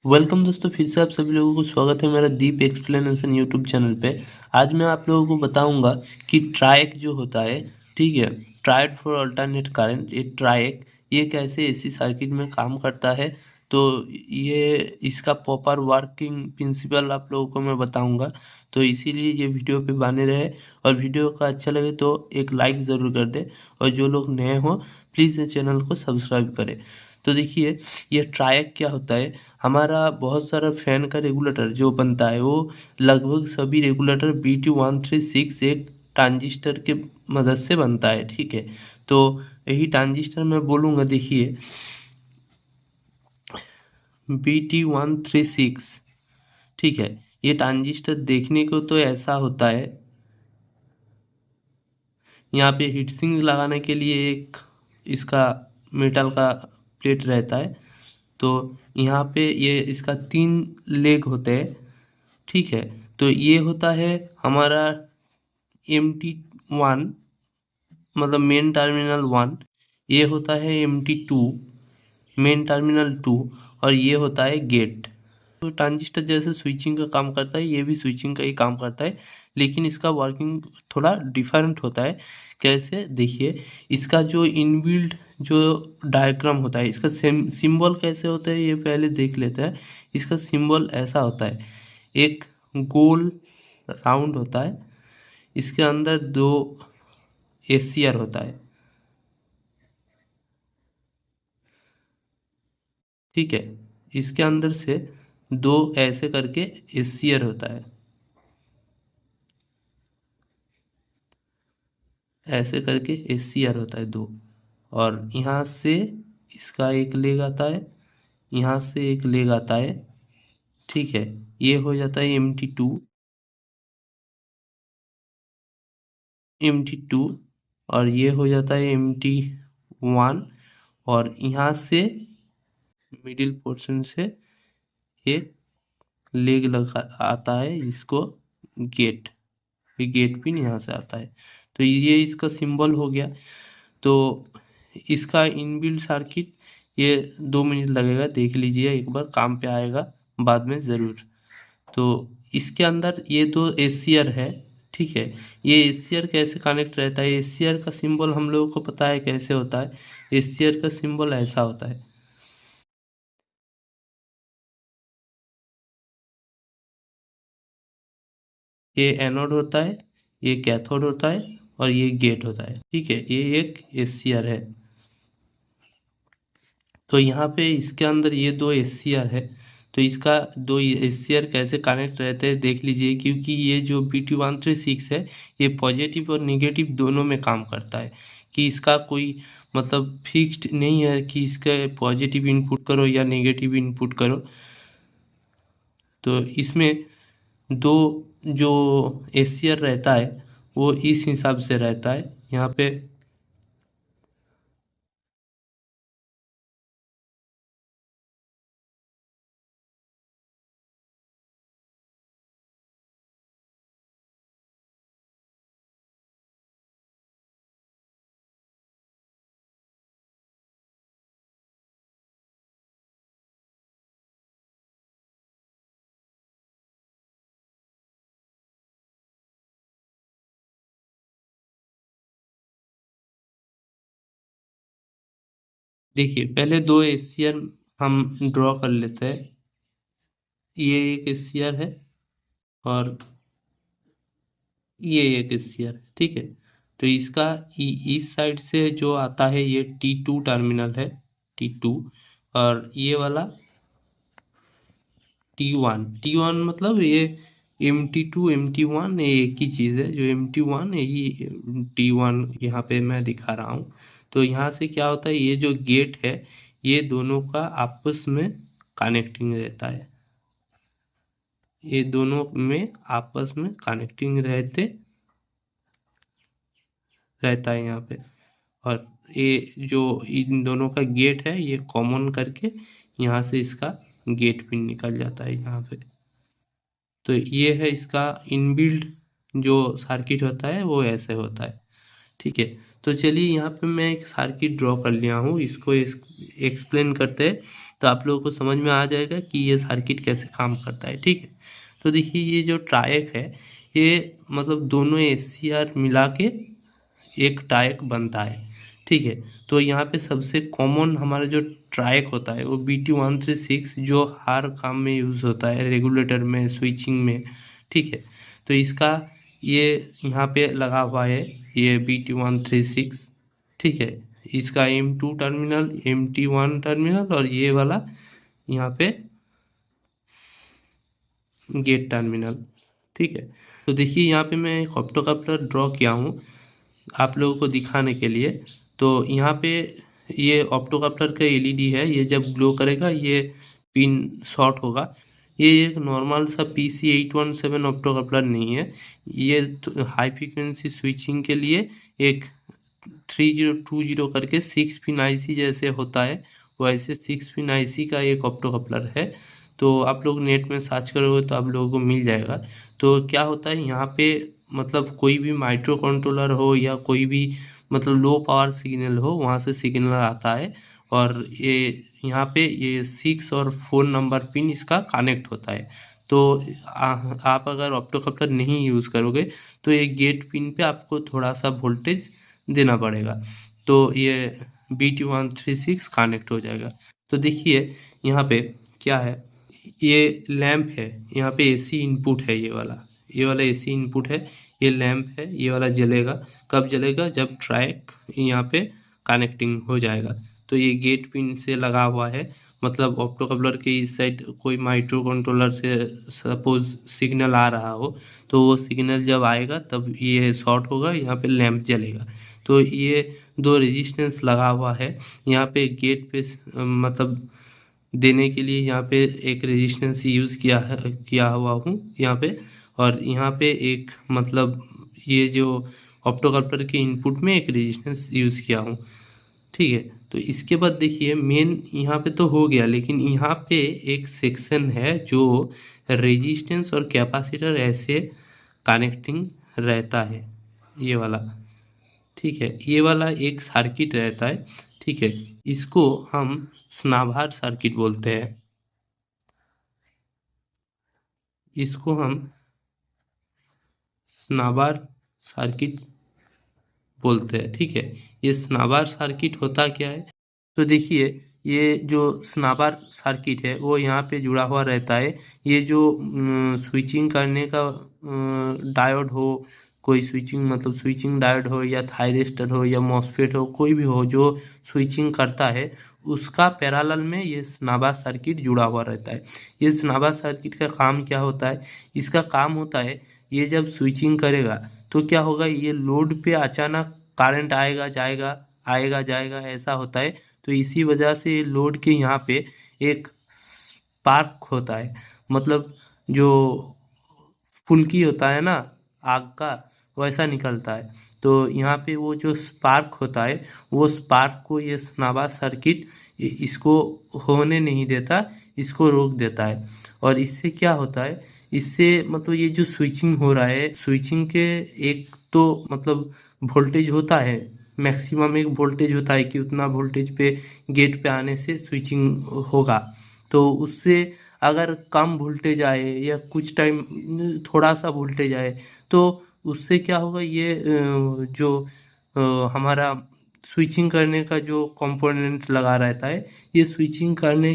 Welcome दोस्तों, फिर से आप सभी लोगों को स्वागत है मेरा दीप एक्सप्लेनेशन यूट्यूब चैनल पे। आज मैं आप लोगों को बताऊंगा कि ट्राइक जो होता है, ठीक है, ट्राइड फॉर अल्टरनेट करंट, ये ट्राइक ये कैसे एसी सर्किट में काम करता है। तो ये इसका प्रॉपर वर्किंग प्रिंसिपल आप लोगों को मैं बताऊंगा। तो इसीलिए ये वीडियो पे बने रहे, और वीडियो का अच्छा लगे तो एक लाइक ज़रूर कर दे, और जो लोग नए हों प्लीज़ इस चैनल को सब्सक्राइब करें। तो देखिए, ये ट्राइक क्या होता है। हमारा बहुत सारा फैन का रेगुलेटर जो बनता है वो लगभग सभी रेगुलेटर BT136 एक ट्रांजिस्टर के मदद से बनता है, ठीक है। तो यही ट्रांजिस्टर मैं बोलूँगा, देखिए BT136, ठीक है। ये ट्रांजिस्टर देखने को तो ऐसा होता है। यहाँ पे हीट सिंक लगाने के लिए एक इसका मेटल का प्लेट रहता है। तो यहाँ पे ये इसका 3 लेग होते हैं, ठीक है। तो ये होता है हमारा MT1, मतलब मेन टर्मिनल 1। ये होता है MT2, मेन टर्मिनल 2। और ये होता है गेट। तो ट्रांजिस्टर जैसे स्विचिंग का काम करता है, ये भी स्विचिंग का ही काम करता है, लेकिन इसका वर्किंग थोड़ा डिफरेंट होता है। कैसे, देखिए, इसका जो इनबिल्ट जो डायग्राम होता है, इसका सिंबल कैसे होता है ये पहले देख लेते हैं। इसका सिंबल ऐसा होता है, एक गोल राउंड होता है, इसके अंदर 2 एसीआर होता है, ठीक है। इसके अंदर से 2 ऐसे करके एसीआर होता है, ऐसे करके एसीआर होता है 2। और यहाँ से इसका एक लेग आता है, यहाँ से एक लेग आता है, ठीक है। ये हो जाता है MT2, और ये हो जाता है MT1। और यहाँ से मिडिल पोर्शन से एक लेग लगा आता है, इसको गेट, ये गेट पिन यहाँ से आता है। तो ये इसका सिंबल हो गया। तो इसका इनबिल्ट सर्किट, ये 2 मिनट लगेगा, देख लीजिए एक बार, काम पे आएगा बाद में ज़रूर। तो इसके अंदर ये 2 एसीआर है, ठीक है। ये एसीआर कैसे कनेक्ट रहता है, एसीआर का सिंबल हम लोगों को पता है कैसे होता है। एसीआर का सिंबल ऐसा होता है, ये एनोड होता है, ये कैथोड होता है, और ये गेट होता है, ठीक है। ये एक एसीआर है। तो यहाँ पे इसके अंदर ये 2 एसीआर है। तो इसका 2 एसीआर कैसे कनेक्ट रहते हैं देख लीजिए, क्योंकि ये जो BT136 है, ये पॉजिटिव और निगेटिव दोनों में काम करता है। कि इसका कोई मतलब फिक्स्ड नहीं है कि इसका पॉजिटिव इनपुट करो या नेगेटिव इनपुट करो। तो इसमें 2 जो एसीआर रहता है वो इस हिसाब से रहता है यहाँ पे। देखिए, पहले 2 एसीआर हम ड्रॉ कर लेते हैं। ये एक एसीआर है, और ये एक एसीआर है, ठीक है। तो इसका इस साइड से जो आता है ये T2 टर्मिनल है, T2। और ये वाला T1 मतलब ये MT2 MT1 ये एक ही चीज़ है। जो MT1 यही T1 यहाँ पे मैं दिखा रहा हूँ। तो यहाँ से क्या होता है, ये जो गेट है ये दोनों का आपस में कनेक्टिंग रहता है, ये दोनों में आपस में कनेक्टिंग रहता है यहाँ पे। और ये जो इन दोनों का गेट है ये कॉमन करके यहाँ से इसका गेट पिन निकल जाता है यहाँ पे। तो ये है इसका इनबिल्ट जो सर्किट होता है वो ऐसे होता है। ठीक है। तो चलिए यहाँ पे मैं एक सर्किट ड्रॉ कर लिया हूँ, इसको एक्सप्लेन करते हैं तो आप लोगों को समझ में आ जाएगा कि ये सर्किट कैसे काम करता है। ठीक है। तो देखिए ये जो ट्रायक है, ये मतलब दोनों एसीआर मिला के एक ट्रायक बनता है। ठीक है। तो यहाँ पे सबसे कॉमन हमारा जो ट्रायक होता है वो BT136, जो हर काम में यूज़ होता है, रेगुलेटर में, स्विचिंग में। ठीक है। तो इसका ये यहाँ पे लगा हुआ है, ये BT136। ठीक है। इसका M2 टर्मिनल, MT1 टर्मिनल और ये वाला यहाँ पे गेट टर्मिनल। ठीक है। तो देखिए यहाँ पे मैं एक ऑप्टोकप्लर ड्रॉ किया हूँ आप लोगों को दिखाने के लिए। तो यहाँ पे ये ऑप्टोकप्लर का एलईडी है, ये जब ग्लो करेगा ये पिन शॉर्ट होगा। ये एक नॉर्मल सा PC817 ऑप्टोकप्लर नहीं है, ये हाई फ्रिक्वेंसी स्विचिंग के लिए एक 3020 करके 6 पिन IC जैसे होता है, वैसे 6 पिन IC का एक ऑप्टोकप्लर है। तो आप लोग नेट में सर्च करोगे तो आप लोगों को मिल जाएगा। तो क्या होता है यहाँ पे, मतलब कोई भी माइक्रो कंट्रोलर हो या कोई भी मतलब लो पावर सिग्नल हो, वहाँ से सिग्नल आता है और ये यहाँ पे ये 6 और 4 नंबर पिन इसका कनेक्ट होता है। तो आप अगर ऑप्टोकप्लर नहीं यूज़ करोगे तो ये गेट पिन पे आपको थोड़ा सा वोल्टेज देना पड़ेगा, तो ये BT136 कनेक्ट हो जाएगा। तो देखिए यहाँ पे क्या है, ये लैंप है, यहाँ पे AC इनपुट है, ये वाला AC इनपुट है, ये लैंप है, ये वाला जलेगा। कब जलेगा? जब ट्रैक यहाँ पे कनेक्टिंग हो जाएगा। तो ये गेट पिन से लगा हुआ है, मतलब ऑप्टोकप्लर के इस साइड कोई माइक्रो कंट्रोलर से सपोज सिग्नल आ रहा हो, तो वो सिग्नल जब आएगा तब ये शॉर्ट होगा, यहाँ पे लैंप जलेगा। तो ये दो रेजिस्टेंस लगा हुआ है यहाँ पे गेट पे, मतलब देने के लिए यहाँ पे एक रेजिस्टेंस यूज़ किया हुआ हूँ यहाँ पे। और यहाँ पे एक मतलब ये जो ऑप्टोकप्लर के इनपुट में एक रेजिस्टेंस यूज़ किया हूँ। ठीक है। तो इसके बाद देखिए मेन यहाँ पे तो हो गया, लेकिन यहाँ पे एक सेक्शन है जो रेजिस्टेंस और कैपेसिटर ऐसे कनेक्टिंग रहता है, ये वाला। ठीक है। ये वाला एक सर्किट रहता है। ठीक है। इसको हम स्नाभार सर्किट बोलते हैं, इसको हम स्नाबार सर्किट बोलते हैं। ठीक है। ये स्नाबार सर्किट होता क्या है, तो देखिए ये जो स्नाबार सर्किट है वो यहाँ पे जुड़ा हुआ रहता है। ये जो स्विचिंग करने का डायोड हो, कोई स्विचिंग मतलब स्विचिंग डायोड हो या थायरिस्टर हो या मॉसफेट हो, कोई भी हो जो स्विचिंग करता है, उसका पैरेलल में ये स्नाबार सर्किट जुड़ा हुआ रहता है। ये स्नाबार सर्किट का काम क्या होता है? इसका काम होता है, ये जब स्विचिंग करेगा तो क्या होगा, ये लोड पे अचानक करंट आएगा जाएगा, आएगा जाएगा, ऐसा होता है। तो इसी वजह से लोड के यहाँ पे एक स्पार्क होता है, मतलब जो फुल्की होता है ना आग का, वैसा निकलता है। तो यहाँ पे वो जो स्पार्क होता है, वो स्पार्क को ये स्नाबा सर्किट इसको होने नहीं देता, इसको रोक देता है। और इससे क्या होता है, इससे मतलब ये जो स्विचिंग हो रहा है, स्विचिंग के एक तो मतलब वोल्टेज होता है, मैक्सिमम एक वोल्टेज होता है कि उतना वोल्टेज पे गेट पे आने से स्विचिंग होगा। तो उससे अगर कम वोल्टेज आए या कुछ टाइम थोड़ा सा वोल्टेज आए, तो उससे क्या होगा, ये जो हमारा स्विचिंग करने का जो कंपोनेंट लगा रहता है, ये स्विचिंग करने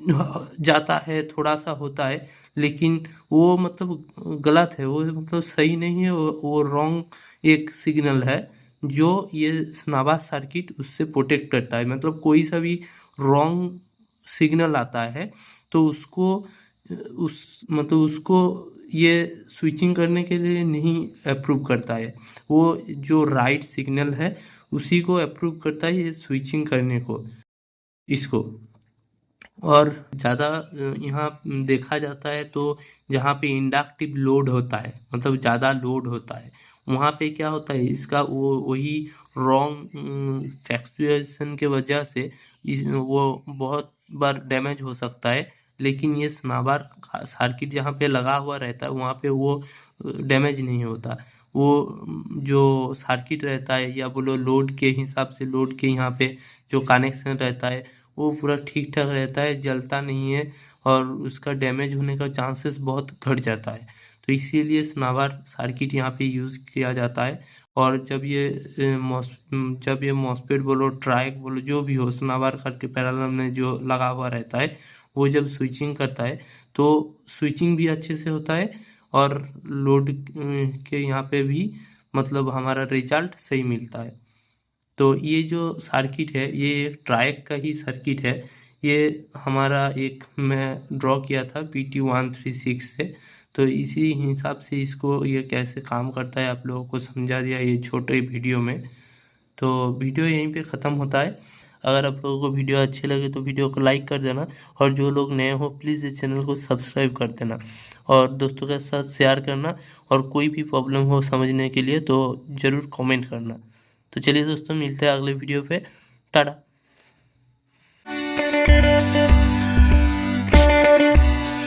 जाता है, थोड़ा सा होता है, लेकिन वो मतलब गलत है, वो मतलब सही नहीं है, वो रॉन्ग एक सिग्नल है जो ये स्नाबा सर्किट उससे प्रोटेक्ट करता है। मतलब कोई सा भी रॉन्ग सिग्नल आता है तो उसको उस मतलब उसको ये स्विचिंग करने के लिए नहीं अप्रूव करता है, वो जो राइट सिग्नल है उसी को अप्रूव करता है ये स्विचिंग करने को, इसको। और ज़्यादा यहाँ देखा जाता है तो जहाँ पे इंडक्टिव लोड होता है, मतलब ज़्यादा लोड होता है, वहाँ पे क्या होता है, इसका वो वही रॉन्ग फ्लैक्चुएशन के वजह से वो बहुत बार डैमेज हो सकता है। लेकिन ये स्नाबार सर्किट जहाँ पे लगा हुआ रहता है वहाँ पे वो डैमेज नहीं होता। वो जो सर्किट रहता है या बोलो लोड के हिसाब से, लोड के यहाँ पे जो कनेक्शन रहता है वो पूरा ठीक ठाक रहता है, जलता नहीं है और उसका डैमेज होने का चांसेस बहुत घट जाता है। तो इसीलिए सनावर सर्किट यहाँ पे यूज़ किया जाता है। और जब ये मॉसफेट बोलो, ट्रायक बोलो, जो भी हो, सनावर करके पैरेलल में जो लगा हुआ रहता है, वो जब स्विचिंग करता है तो स्विचिंग भी अच्छे से होता है और लोड के यहाँ पे भी मतलब हमारा रिजल्ट सही मिलता है। तो ये जो सर्किट है ये एक ट्रायक का ही सर्किट है। ये हमारा एक मैं ड्रॉ किया था PT136 से, तो इसी हिसाब से इसको ये कैसे काम करता है आप लोगों को समझा दिया ये छोटे वीडियो में। तो वीडियो यहीं पे ख़त्म होता है। अगर आप लोगों को वीडियो अच्छी लगे तो वीडियो को लाइक कर देना, और जो लोग नए हो प्लीज़ इस चैनल को सब्सक्राइब कर देना और दोस्तों के साथ शेयर करना। और कोई भी प्रॉब्लम हो समझने के लिए तो ज़रूर कमेंट करना। तो चलिए दोस्तों, मिलते हैं अगले वीडियो पे। टाटा।